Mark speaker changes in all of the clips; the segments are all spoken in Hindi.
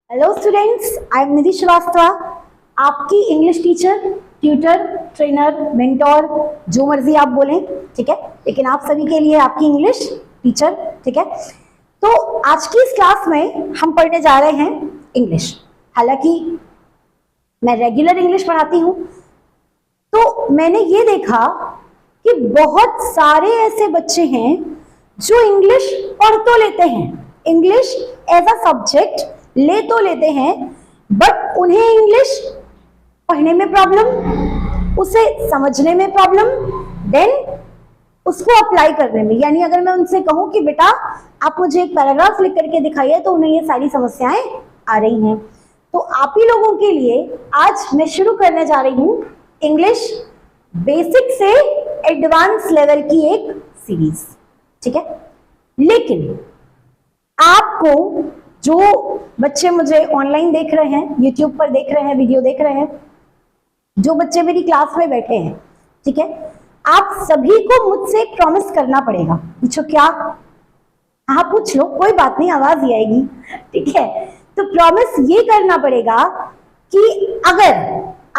Speaker 1: हेलो स्टूडेंट्स, आई एम निधि श्रीवास्तव, आपकी English teacher, tutor, trainer, mentor, जो मर्जी आप बोलें, ठीक है। लेकिन आप सभी के लिए आपकी इंग्लिश टीचर, ठीक है। तो आज की इस क्लास में हम पढ़ने जा रहे हैं इंग्लिश। हालांकि मैं रेगुलर इंग्लिश पढ़ाती हूँ, तो मैंने ये देखा कि बहुत सारे ऐसे बच्चे हैं जो इंग्लिश पढ़ तो लेते हैं, इंग्लिश एज अ सब्जेक्ट ले तो लेते हैं, बट उन्हें इंग्लिश पढ़ने में प्रॉब्लम, उसे समझने में प्रॉब्लम, देन उसको अप्लाई करने में। यानी अगर मैं उनसे कहूं कि बेटा आप मुझे एक पैराग्राफ लिख करके दिखाइए, तो उन्हें ये सारी समस्याएं आ रही हैं। तो आप ही लोगों के लिए आज मैं शुरू करने जा रही हूं इंग्लिश बेसिक से एडवांस लेवल की एक सीरीज, ठीक है। लेकिन आपको, जो बच्चे मुझे ऑनलाइन देख रहे हैं, यूट्यूब पर देख रहे हैं, वीडियो देख रहे हैं, जो बच्चे मेरी क्लास में बैठे हैं, ठीक है, आप सभी को मुझसे एक प्रॉमिस करना पड़ेगा। पूछो क्या? हाँ पूछ लो, कोई बात नहीं, आवाज ही आएगी, ठीक है। तो प्रॉमिस ये करना पड़ेगा कि अगर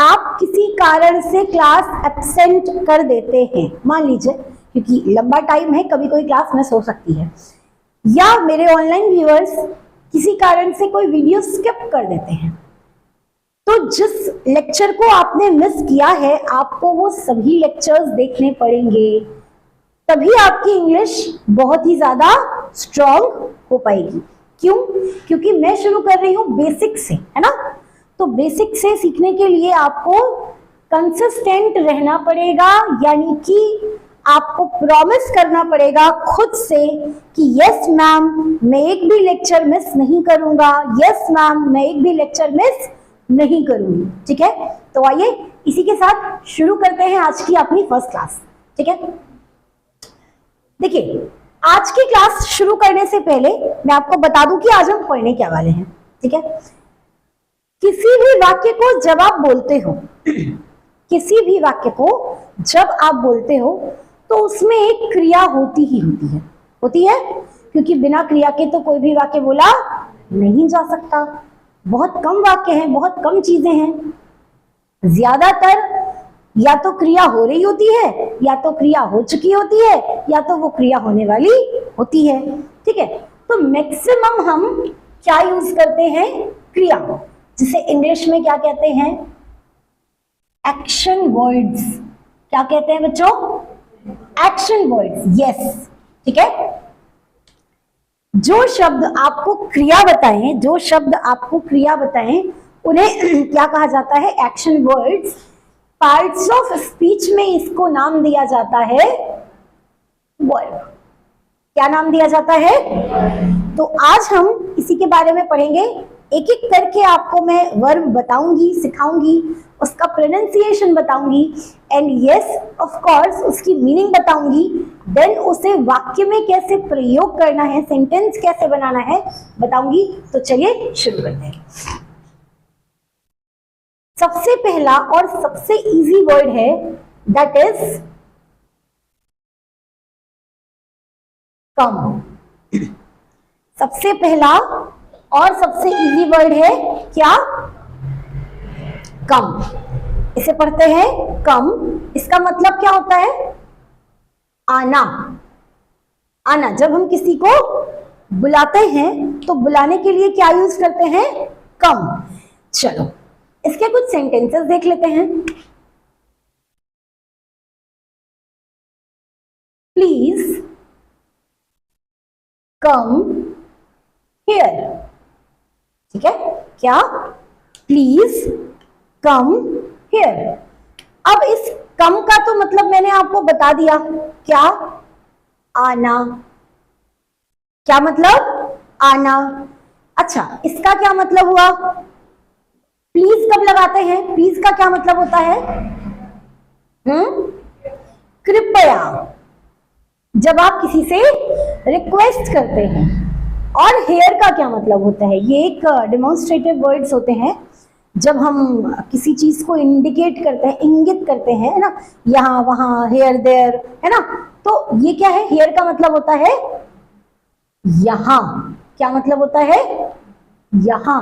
Speaker 1: आप किसी कारण से क्लास एब्सेंट कर देते हैं, मान लीजिए क्योंकि लंबा टाइम है, कभी कोई क्लास मिस हो सकती है, या मेरे ऑनलाइन व्यूअर्स किसी कारण से कोई वीडियो स्किप कर देते हैं, तो जिस लेक्चर को आपने मिस किया है, आपको वो सभी लेक्चर्स देखने पड़ेंगे, तभी आपकी इंग्लिश बहुत ही ज्यादा स्ट्रॉन्ग हो पाएगी। क्यों? क्योंकि मैं शुरू कर रही हूं बेसिक से, है ना। तो बेसिक से सीखने के लिए आपको कंसिस्टेंट रहना पड़ेगा, यानी कि आपको प्रॉमिस करना पड़ेगा खुद से कि यस मैम मैं एक भी लेक्चर मिस नहीं करूंगा, यस मैम मैं एक भी लेक्चर मिस नहीं करूंगी, ठीक है। तो आइए इसी के साथ शुरू करते हैं आज की अपनी फर्स्ट क्लास, ठीक है। देखिए, आज की क्लास शुरू करने से पहले मैं आपको बता दूं कि आज हम पढ़ने क्या वाले हैं, ठीक है। किसी भी वाक्य को जब आप बोलते हो किसी भी वाक्य को जब आप बोलते हो, तो उसमें एक क्रिया होती है, क्योंकि बिना क्रिया के तो कोई भी वाक्य बोला नहीं जा सकता। बहुत कम वाक्य हैं, बहुत कम चीजें हैं, ज्यादातर या तो क्रिया हो रही होती है, या तो क्रिया हो चुकी होती है, या तो वो क्रिया होने वाली होती है, ठीक है। तो मैक्सिमम हम क्या यूज करते हैं? क्रिया, जिसे इंग्लिश में क्या कहते हैं? Action words. क्या कहते हैं बच्चों? एक्शन वर्ड्स, यस, ठीक है। जो शब्द आपको क्रिया बताएं, उन्हें क्या कहा जाता है? Action words. Parts of speech में इसको नाम दिया जाता है वर्ब। क्या नाम दिया जाता है? तो आज हम इसी के बारे में पढ़ेंगे। एक एक करके आपको मैं वर्ब बताऊंगी, सिखाऊंगी, उसका प्रोनाउंसिएशन बताऊंगी, एंड यस ऑफ कोर्स उसकी मीनिंग बताऊंगी। देन उसे वाक्य में कैसे प्रयोग करना है, सेंटेंस कैसे बनाना है, बताऊंगी। तो चलिए शुरू करते हैं। सबसे पहला और सबसे इजी वर्ड है, दैट इज कम। सबसे पहला और सबसे इजी वर्ड है क्या? कम। इसे पढ़ते हैं कम। इसका मतलब क्या होता है? आना। आना। जब हम किसी को बुलाते हैं, तो बुलाने के लिए क्या यूज करते हैं? कम। चलो इसके कुछ सेंटेंसेस देख लेते हैं। प्लीज कम हियर, ठीक है। क्या? Please come here. अब इस कम का तो मतलब मैंने आपको बता दिया, क्या? आना। क्या मतलब? आना। अच्छा, इसका क्या मतलब हुआ? प्लीज कब लगाते हैं? प्लीज का क्या मतलब होता है? कृपया। जब आप किसी से रिक्वेस्ट करते हैं। और हेयर का क्या मतलब होता है? ये एक डेमोन्स्ट्रेटिव वर्ड्स होते हैं, जब हम किसी चीज को इंडिकेट करते हैं, इंगित करते हैं, है ना, यहाँ वहां, हेयर देयर, है ना। तो ये क्या है? हेयर का मतलब होता है यहां। क्या मतलब होता है? यहां।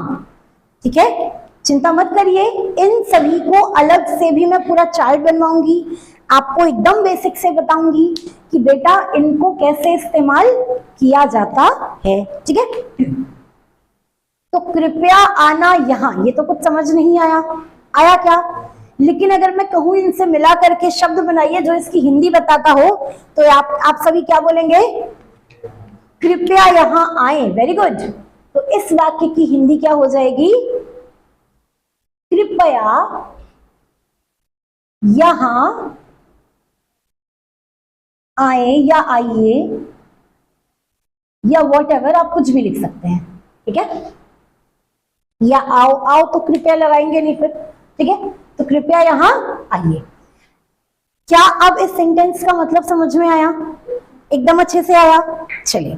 Speaker 1: ठीक है, चिंता मत करिए, इन सभी को अलग से भी मैं पूरा चार्ट बनवाऊंगी, आपको एकदम बेसिक से बताऊंगी कि बेटा इनको कैसे इस्तेमाल किया जाता है। ठीक है, तो कृपया आना यहाँ, ये तो कुछ समझ नहीं आया, आया क्या? लेकिन अगर मैं कहूं इनसे मिला करके शब्द बनाइए जो इसकी हिंदी बताता हो, तो आप सभी क्या बोलेंगे? कृपया यहाँ आए। Very good. तो इस वाक्य की हिंदी क्या हो जाएगी? कृपया यहां आए या आइए, या वॉट एवर, आप कुछ भी लिख सकते हैं। ठीक है, या आओ, आओ तो कृपया लगाएंगे नहीं फिर। ठीक है, तो कृपया यहां आइए। क्या अब इस सेंटेंस का मतलब समझ में आया? एकदम अच्छे से आया? चलिए,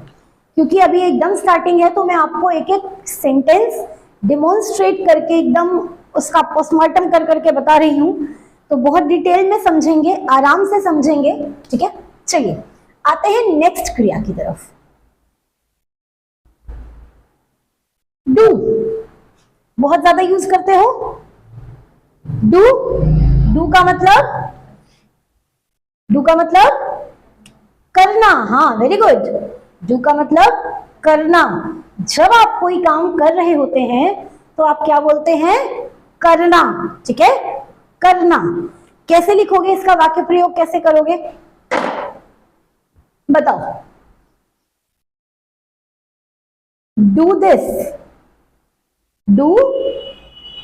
Speaker 1: क्योंकि अभी एकदम स्टार्टिंग है तो मैं आपको एक एक सेंटेंस डिमॉन्स्ट्रेट करके एकदम उसका पोस्टमार्टम कर करके बता रही हूं, तो बहुत डिटेल में समझेंगे, आराम से समझेंगे। ठीक है, चलिए आते हैं नेक्स्ट क्रिया की तरफ। डू बहुत ज्यादा यूज करते हो। डू, डू का मतलब, डू का मतलब करना। हाँ, वेरी गुड। डू का मतलब करना। जब आप कोई काम कर रहे होते हैं तो आप क्या बोलते हैं? करना। ठीक है, करना। कैसे लिखोगे इसका वाक्य प्रयोग कैसे करोगे बताओ? Do this, do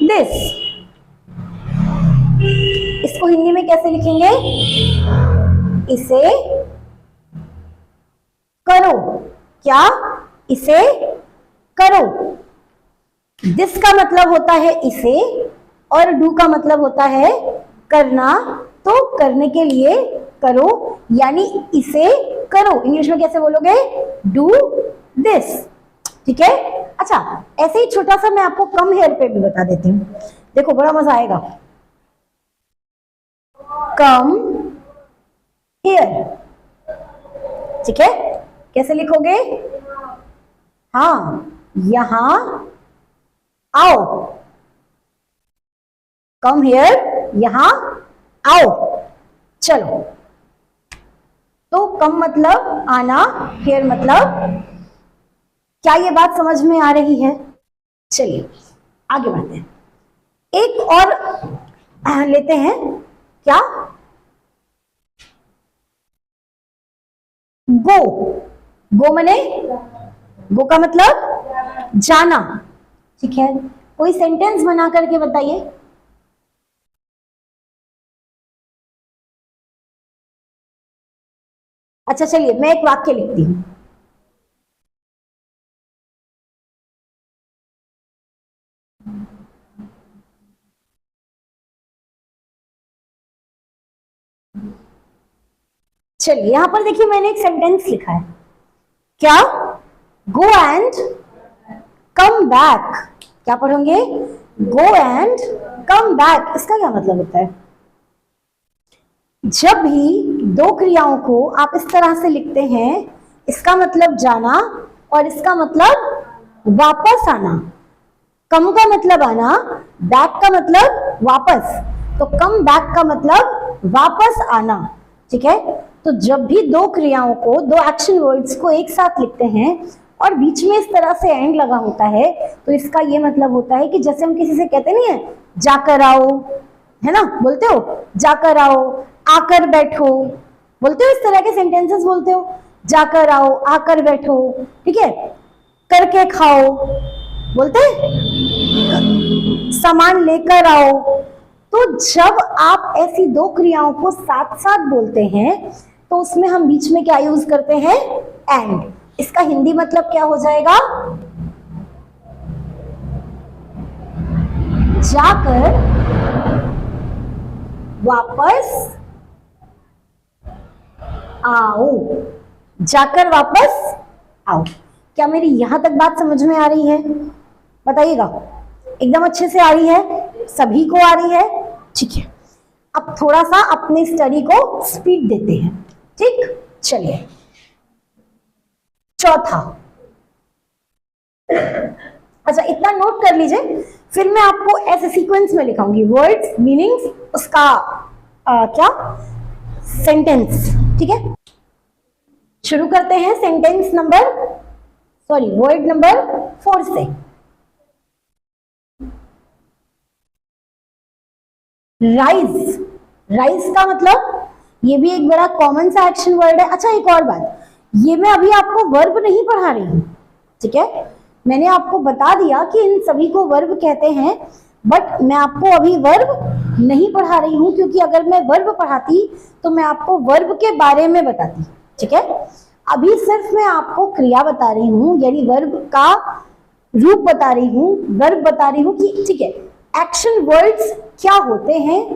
Speaker 1: this. इसको हिंदी में कैसे लिखेंगे? इसे करो। क्या? इसे करो। दिस का मतलब होता है इसे, और डू का मतलब होता है करना। तो करने के लिए करो, यानी इसे करो। इंग्लिश में कैसे बोलोगे? Do this. ठीक है, अच्छा ऐसे ही छोटा सा मैं आपको कम हेयर पे भी बता देती हूँ, देखो बड़ा मजा आएगा। Come here. ठीक है, कैसे लिखोगे? हाँ, यहां आओ। कम हियर, यहां आओ। चलो, तो कम मतलब आना, हियर मतलब, क्या ये बात समझ में आ रही है? चलिए आगे बढ़ते हैं। एक और लेते हैं। क्या? गो। गो मने, गो का मतलब जाना। ठीक है, कोई सेंटेंस बना करके बताइए। अच्छा चलिए, मैं एक वाक्य लिखती हूं। चलिए यहां पर देखिए, मैंने एक सेंटेंस लिखा है। क्या? Go and come back. क्या पढ़ोगे? Go and come back. इसका क्या मतलब होता है? जब भी दो क्रियाओं को आप इस तरह से लिखते हैं, इसका मतलब जाना और इसका मतलब वापस आना। कम का मतलब आना, बैक का मतलब वापस, तो कम बैक का मतलब वापस आना। ठीक है, तो जब भी दो क्रियाओं को, दो एक्शन वर्ड्स को एक साथ लिखते हैं और बीच में इस तरह से एंड लगा होता है, तो इसका ये मतलब होता है कि जैसे हम किसी से कहते नहीं है जाकर आओ, है ना, बोलते हो जाकर आओ, आकर बैठो, बोलते हो, इस तरह के सेंटेंसेस बोलते हो, जाकर आओ, आकर बैठो। ठीक है, करके खाओ, बोलते हैं, सामान लेकर आओ। तो जब आप ऐसी दो क्रियाओं को साथ साथ बोलते हैं तो उसमें हम बीच में क्या यूज करते हैं? एंड। इसका हिंदी मतलब क्या हो जाएगा? जाकर वापस आओ। जाकर वापस आओ। क्या मेरी यहां तक बात समझ में आ रही है? बताइएगा, एकदम अच्छे से आ रही है? सभी को आ रही है? ठीक है, अब थोड़ा सा अपने स्टडी को स्पीड देते हैं। ठीक, चलिए चौथा, अच्छा, इतना नोट कर लीजिए, फिर मैं आपको ऐसे सीक्वेंस में लिखाऊंगी वर्ड्स, मीनिंग्स, उसका क्या सेंटेंस, ठीक है। शुरू करते हैं sentence number, sorry word number 4 से। राइज, राइज का मतलब ये भी एक बड़ा कॉमन सा एक्शन वर्ड है। अच्छा, एक और बात, ये मैं अभी आपको वर्ब नहीं पढ़ा रही हूं, ठीक है। मैंने आपको बता दिया कि इन सभी को वर्ब कहते हैं, बट मैं आपको अभी वर्ब नहीं पढ़ा रही हूं, क्योंकि अगर मैं वर्ब पढ़ाती तो मैं आपको वर्ब के बारे में बताती, ठीक है। अभी सिर्फ मैं आपको क्रिया बता रही हूं, यानी वर्ब का रूप बता रही हूं, वर्ब बता रही हूं कि ठीक है एक्शन वर्ड्स क्या होते हैं,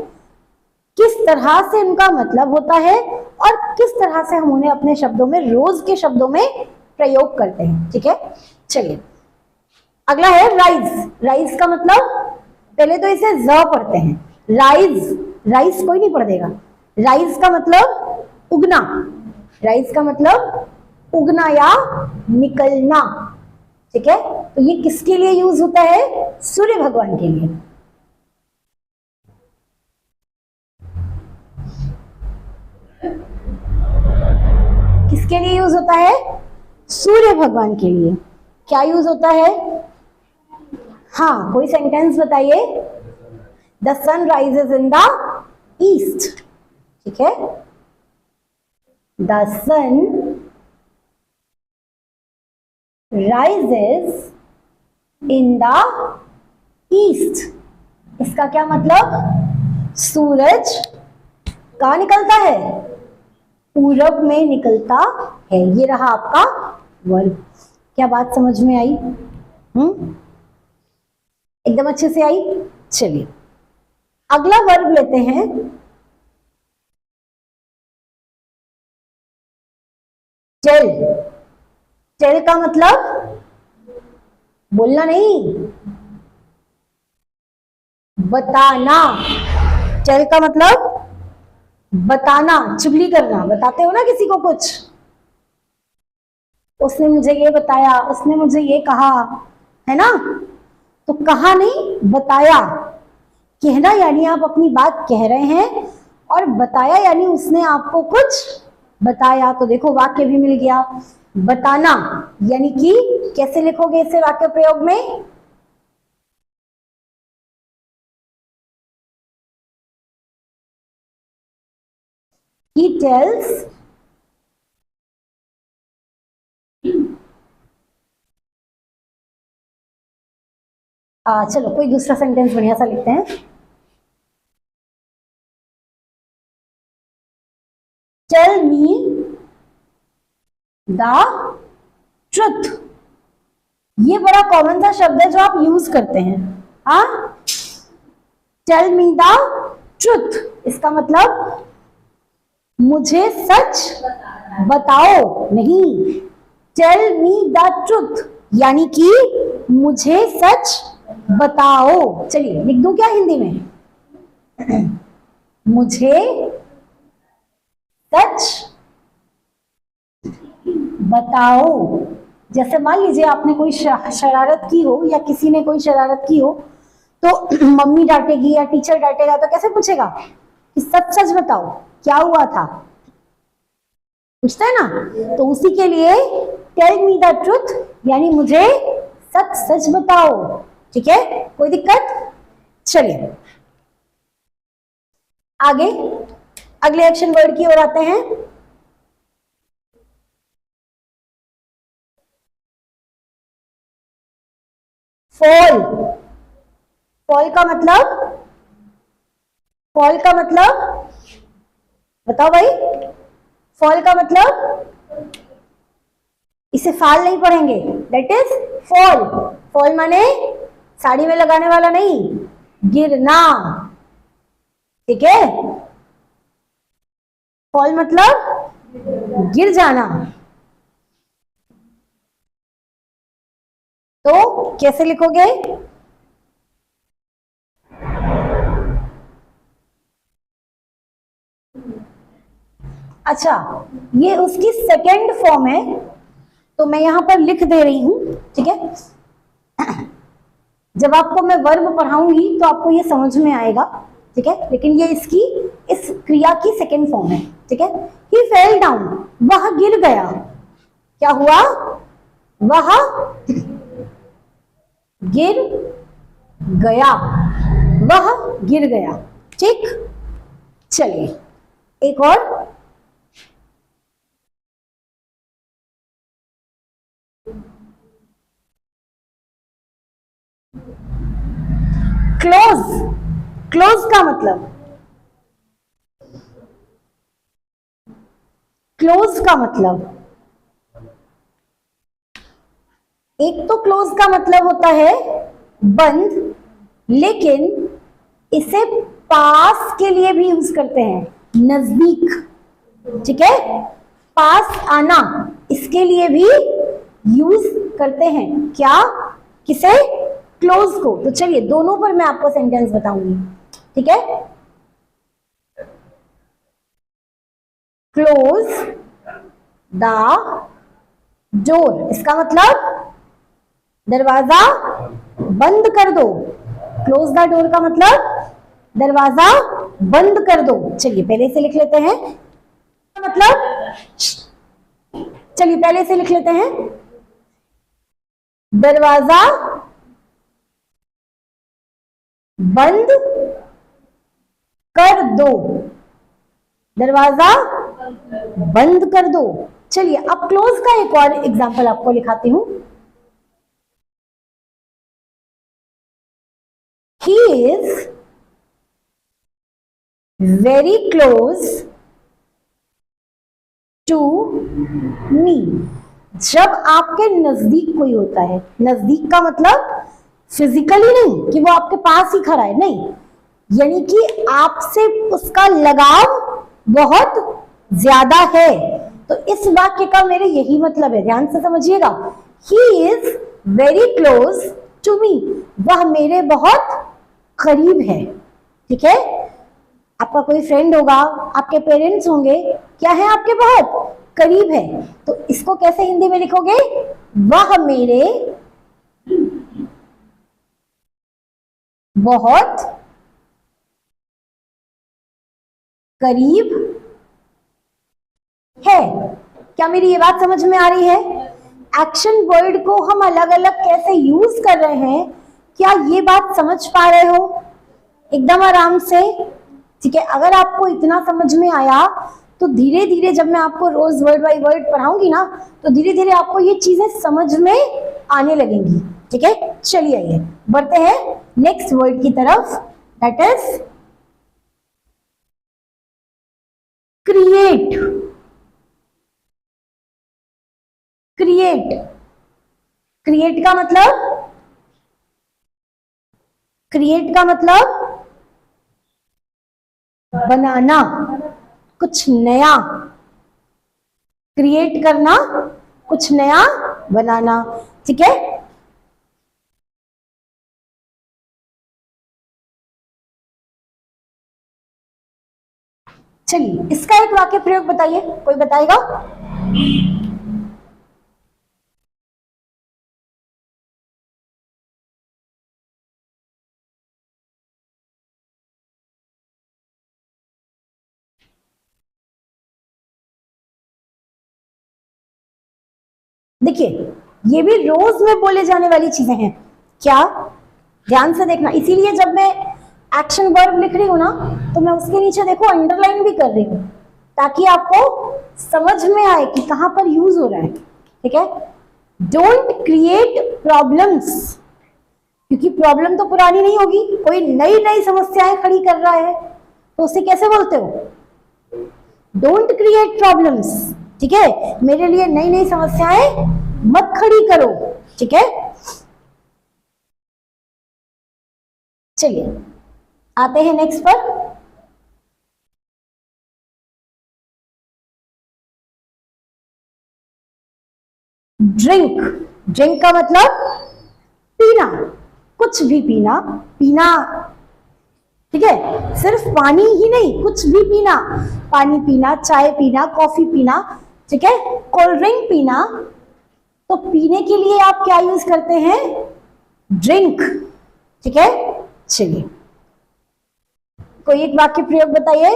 Speaker 1: किस तरह से उनका मतलब होता है, और किस तरह से हम उन्हें अपने शब्दों में, रोज के शब्दों में प्रयोग करते हैं, ठीक है। चलिए, अगला है राइज। राइज का मतलब, पहले तो इसे ज पढ़ते हैं, राइज, राइज कोई नहीं पढ़ देगा। राइज का मतलब उगना, राइज का मतलब उगना या निकलना, ठीक है। तो ये किसके लिए यूज होता है? सूर्य भगवान के लिए। किसके लिए यूज होता है? सूर्य भगवान के लिए। क्या यूज होता है? हाँ, कोई सेंटेंस बताइए। The sun rises in the east, ठीक है। The sun rises in the east, इसका क्या मतलब? सूरज कहाँ निकलता है? पूरब में निकलता है। ये रहा आपका वर्ब। क्या बात समझ में आई? एकदम अच्छे से आई। चलिए, अगला वर्ब लेते हैं, टेल। टेल का मतलब बोलना नहीं, बताना। टेल का मतलब बताना, चुगली करना। बताते हो ना किसी को कुछ, उसने मुझे ये बताया, उसने मुझे ये कहा, है ना। तो कहा नहीं, बताया। कहना यानी आप अपनी बात कह रहे हैं, और बताया यानी उसने आपको कुछ बताया। तो देखो वाक्य भी मिल गया। बताना यानी कि कैसे लिखोगे इसे वाक्य प्रयोग में? He tells चलो कोई दूसरा सेंटेंस बढ़िया सा लिखते हैं। Tell me the truth. ये बड़ा कॉमन सा शब्द है जो आप यूज करते हैं। हाँ, टेल मी द ट्रुथ, इसका मतलब मुझे सच बताओ। नहीं, टेल मी द ट्रुथ यानी कि मुझे सच बताओ। चलिए लिख दूं क्या हिंदी में? मुझे सच बताओ। जैसे मान लीजिए आपने कोई शरारत की हो, या किसी ने कोई शरारत की हो, तो मम्मी डांटेगी या टीचर डांटेगा तो कैसे पूछेगा कि सच सच बताओ क्या हुआ था, पूछता है ना। तो उसी के लिए टेल मी द ट्रुथ यानी मुझे सच सच बताओ, ठीक है। कोई दिक्कत? चलिए आगे अगले एक्शन वर्ड की ओर आते हैं। फॉल। फॉल का मतलब, फॉल का मतलब बताओ भाई। फॉल का मतलब, इसे फाल नहीं पढ़ेंगे, दैट इज फॉल। फॉल माने साड़ी में लगाने वाला नहीं, गिरना, ठीक है। फॉल मतलब गिर जाना। तो कैसे लिखोगे? अच्छा, ये उसकी सेकेंड फॉर्म है, तो मैं यहां पर लिख दे रही हूं, ठीक है। जब आपको मैं वर्ब पढ़ाऊंगी तो आपको ये समझ में आएगा, ठीक है, लेकिन ये इसकी इस क्रिया की सेकेंड फॉर्म है, ठीक है। ही फेल डाउन, वह गिर गया। क्या हुआ? वह गिर गया, वह गिर गया, ठीक। चलिए एक और, क्लोज। क्लोज का मतलब, क्लोज का मतलब, एक तो क्लोज का मतलब होता है बंद, लेकिन इसे पास के लिए भी यूज करते हैं, नजदीक, ठीक है। पास आना, इसके लिए भी यूज करते हैं। क्या? किसे? क्लोज को। तो चलिए दोनों पर मैं आपको सेंटेंस बताऊंगी, ठीक है। क्लोज द डोर, इसका मतलब दरवाजा बंद कर दो। क्लोज द डोर का मतलब दरवाजा बंद कर दो। चलिए पहले से लिख लेते हैं, मतलब, चलिए पहले से लिख लेते हैं, दरवाजा बंद कर दो, दरवाजा बंद कर दो। चलिए अब क्लोज का एक और एग्जांपल आपको लिखाती हूं। He is very close to me। जब आपके नजदीक कोई होता है, नजदीक का मतलब फिजिकली नहीं कि वो आपके पास ही खड़ा है, नहीं, यानी कि आपसे उसका लगाव बहुत ज्यादा है। तो इस वाक्य का मेरे यही मतलब है, ध्यान से समझिएगा। He is very close to me, वह मेरे बहुत करीब है, ठीक है। आपका कोई फ्रेंड होगा, आपके पेरेंट्स होंगे, क्या है? आपके बहुत करीब है। तो इसको कैसे हिंदी में लिखोगे? वह मेरे बहुत करीब है। क्या मेरी ये बात समझ में आ रही है? एक्शन वर्ड को हम अलग अलग कैसे यूज कर रहे हैं, क्या ये बात समझ पा रहे हो? एकदम आराम से, ठीक है। अगर आपको इतना समझ में आया तो धीरे धीरे जब मैं आपको रोज वर्ड बाय वर्ड पढ़ाऊंगी ना, तो धीरे धीरे आपको ये चीजें समझ में आने लगेंगी, ठीक है। चलिए आइए बढ़ते हैं नेक्स्ट वर्ड की तरफ, that is create. Create, create का मतलब, क्रिएट का मतलब बनाना, कुछ नया, क्रिएट करना, कुछ नया बनाना, ठीक है। चलिए इसका एक वाक्य प्रयोग बताइए, कोई बताएगा? देखिए ये भी रोज में बोले जाने वाली चीजें हैं, क्या? ध्यान से देखना। इसीलिए जब मैं एक्शन वर्ब लिख रही हूं ना, तो मैं उसके नीचे देखो अंडरलाइन भी कर रही हूं, ताकि आपको समझ में आए कि कहां पर यूज हो रहा है, ठीक है। डोंट क्रिएट प्रॉब्लम्स, क्योंकि प्रॉब्लम तो पुरानी नहीं होगी, कोई नई नई समस्याएं खड़ी कर रहा है, तो उसे कैसे बोलते हो? डोंट क्रिएट प्रॉब्लम्स, ठीक है। मेरे लिए नई नई समस्याएं मत खड़ी करो, ठीक है। चलिए आते हैं नेक्स्ट पर। ड्रिंक, ड्रिंक का मतलब पीना, कुछ भी पीना, पीना, ठीक है। सिर्फ पानी ही नहीं, कुछ भी पीना, पानी पीना, चाय पीना, कॉफी पीना, ठीक है, कोल्ड ड्रिंक पीना। तो पीने के लिए आप क्या यूज करते हैं? ड्रिंक, ठीक है, चलिए कोई एक वाक्य प्रयोग बताइए।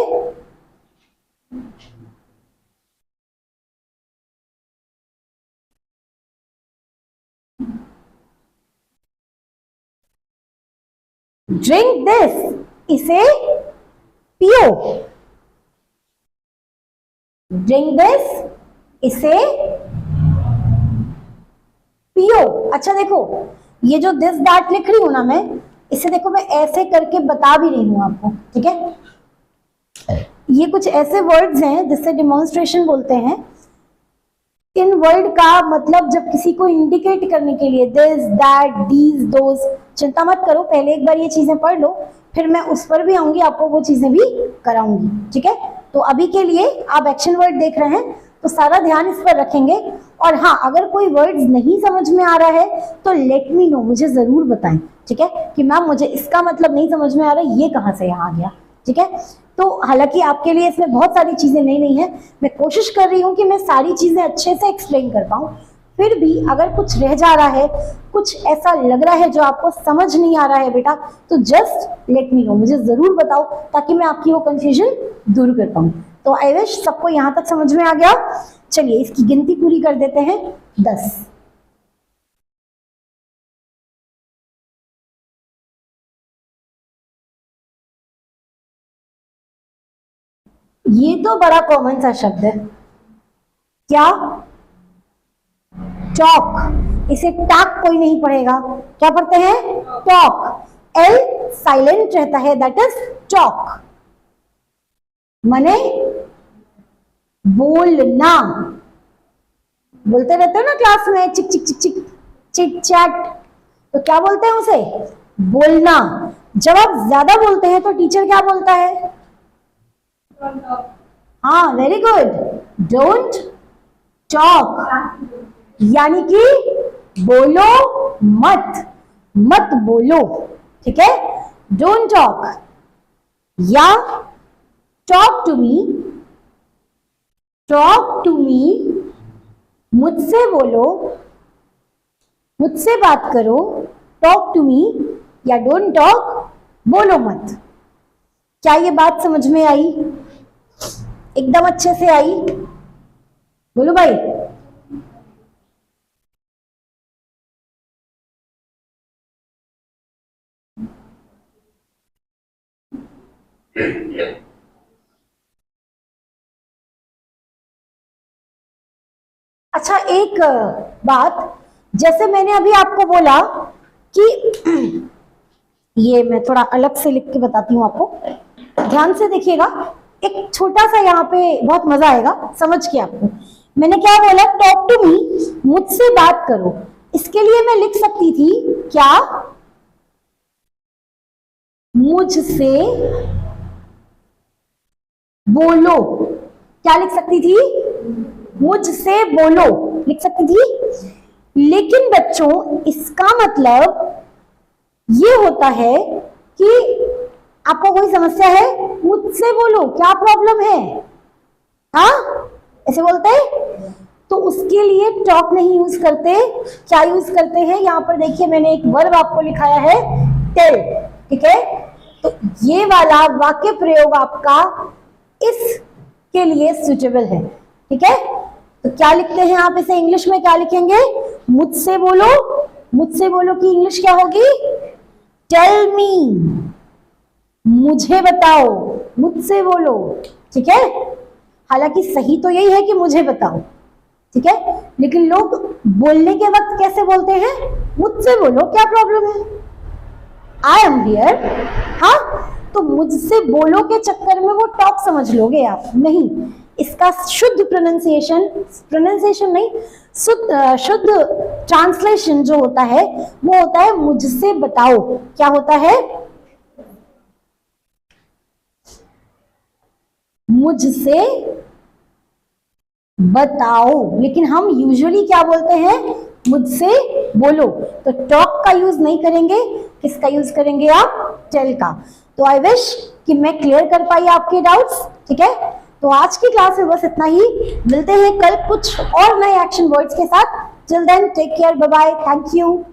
Speaker 1: ड्रिंक दिस, इसे पियो। ड्रिंक दिस, इसे पियो। अच्छा देखो, ये जो दिस दैट लिख रही हूं ना मैं, इसे देखो मैं ऐसे करके बता भी रही हूं आपको, ठीक है। ये कुछ ऐसे वर्ड्स हैं जिससे डिमॉन्स्ट्रेशन बोलते हैं। इन वर्ड का मतलब जब किसी को इंडिकेट करने के लिए दिस दैट दीज दोज, चिंता मत करो, पहले एक बार ये चीजें पढ़ लो, फिर मैं उस पर भी आऊंगी, आपको वो चीजें भी कराऊंगी, ठीक है। तो अभी के लिए आप एक्शन वर्ड देख रहे हैं तो सारा ध्यान इस पर रखेंगे। और हाँ, अगर कोई वर्ड्स नहीं समझ में आ रहा है तो लेट मी नो, मुझे जरूर बताएं, ठीक है, कि मैम मुझे इसका मतलब नहीं समझ में आ रहा, ये कहाँ से यहाँ आ गया, ठीक है। तो हालांकि आपके लिए इसमें बहुत सारी चीजें नई नई हैं, मैं कोशिश कर रही हूँ कि मैं सारी चीजें अच्छे से एक्सप्लेन कर पाऊँ। फिर भी अगर कुछ रह जा रहा है, कुछ ऐसा लग रहा है जो आपको समझ नहीं आ रहा है बेटा, तो जस्ट लेट मी नो, मुझे जरूर बताओ, ताकि मैं आपकी वो कंफ्यूजन दूर कर पाऊँ। तो आई विश सबको यहाँ तक समझ में आ गया। चलिए इसकी गिनती पूरी कर देते हैं, 10। ये तो बड़ा कॉमन सा शब्द है, क्या? टॉक। इसे टाक कोई नहीं पढ़ेगा, क्या पढ़ते हैं? टॉक। एल साइलेंट रहता है, दैट इज टॉक। माने बोलना। बोलते रहते हो ना क्लास में, चिक चिक चिक चिक, चिक चैट, तो क्या बोलते हैं उसे? बोलना। जब आप ज्यादा बोलते हैं तो टीचर क्या बोलता है? हाँ, वेरी गुड, डोंट टॉक, यानी कि बोलो मत, मत बोलो, ठीक है। डोंट टॉक या talk to me, talk to me, मुझसे बोलो, मुझसे बात करो, टॉक टू मी, या डोंट टॉक, बोलो मत। क्या ये बात समझ में आई? एकदम अच्छे से आई? बोलो भाई। अच्छा एक बात, जैसे मैंने अभी आपको बोला कि ये मैं थोड़ा अलग से लिख के बताती हूँ आपको, ध्यान से देखिएगा, एक छोटा सा यहाँ पे बहुत मजा आएगा समझ के आपको। मैंने क्या बोला? टॉक टू मी, मुझसे बात करो। इसके लिए मैं लिख सकती थी क्या? मुझसे बोलो। क्या लिख सकती थी? मुझसे बोलो लिख सकती थी। लेकिन बच्चों इसका मतलब ये होता है कि आपको कोई समस्या है, मुझसे बोलो, क्या प्रॉब्लम है? हाँ, ऐसे बोलते हैं। तो उसके लिए टॉक नहीं यूज करते, क्या यूज करते हैं? यहाँ पर देखिए मैंने एक वर्ब आपको लिखाया है, टेल, ठीक है। तो ये वाला वाक्य प्रयोग आपका इसके लिए सुटेबल है, ठीक है। तो क्या लिखते हैं आप इसे इंग्लिश में? क्या लिखेंगे? मुझसे बोलो। मुझसे बोलो की इंग्लिश क्या होगी? टेल मी, मुझे बताओ, मुझसे बोलो, ठीक है। हालांकि सही तो यही है कि मुझे बताओ, ठीक है, लेकिन लोग बोलने के वक्त कैसे बोलते हैं? मुझसे बोलो, क्या प्रॉब्लम है? I am here. हाँ, तो मुझसे बोलो के चक्कर में वो टॉक समझ लोगे आप, नहीं। इसका शुद्ध प्रोनाउंसिएशन नहीं, शुद्ध ट्रांसलेशन जो होता है वो होता है मुझसे बताओ। क्या होता है? मुझसे बताओ। लेकिन हम यूजुअली क्या बोलते हैं? मुझसे बोलो। तो टॉक का यूज नहीं करेंगे, किसका यूज करेंगे आप? टेल का। तो आई विश कि मैं क्लियर कर पाई आपके डाउट्स, ठीक है। तो आज की क्लास में बस इतना ही, मिलते हैं कल कुछ और नए एक्शन वर्ड्स के साथ। Till then take care, bye bye, thank you.